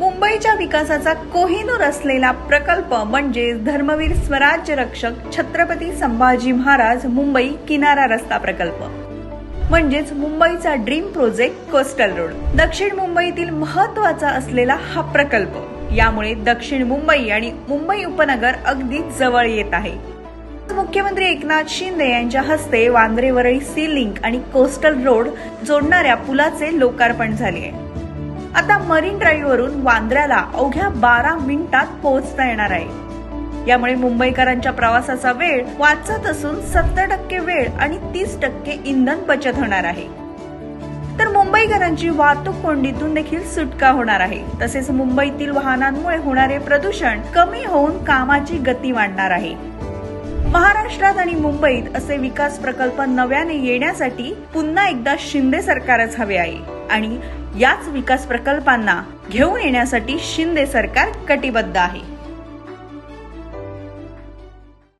मुंबईच्या विकासाचा कोहिनूर असलेला प्रकल्प म्हणजे धर्मवीर स्वराज्य रक्षक छत्रपती संभाजी महाराज मुंबई किनारा रस्ता प्रकल्प म्हणजेच मुंबईचा ड्रीम प्रोजेक्ट कोस्टल रोड। दक्षिण मुंबईतील महत्त्वाचा असलेला हा प्रकल्प, यामुळे दक्षिण मुंबई आणि मुंबई उपनगर अगदी जवळ येत आहे। मुख्यमंत्री एकनाथ शिंदे यांच्या हस्ते वांद्रे वरळी सी लिंक आणि कोस्टल रोड जोडणाऱ्या पुलाचे लोकार्पण झाले आहे। आता मरीन ड्राईव्ह वरून वांद्र्याला अवघ्या 12 मिनिटात पोहोचता येणार आहे। यामुळे मुंबईकरांच्या प्रवासाचा वेळ वाचत असून 70% वेळ आणि 30% इंधन बचत होणार आहे। तर मुंबईकरांची वाहतूक कोंडीतून देखील सुटका होणार आहे। तसेच मुंबईतील वाहनांमुळे होणारे प्रदूषण कमी होऊन कामाची गती वाढणार आहे। महाराष्ट्रात आणि मुंबईत असे विकास प्रकल्प नव्याने येण्यासाठी पुन्हा एकदा शिंदे सरकारच हवे आहे आणि याच विकास प्रकल्पांना घेऊन येण्यासाठी शिंदे सरकार कटिबद्ध आहे।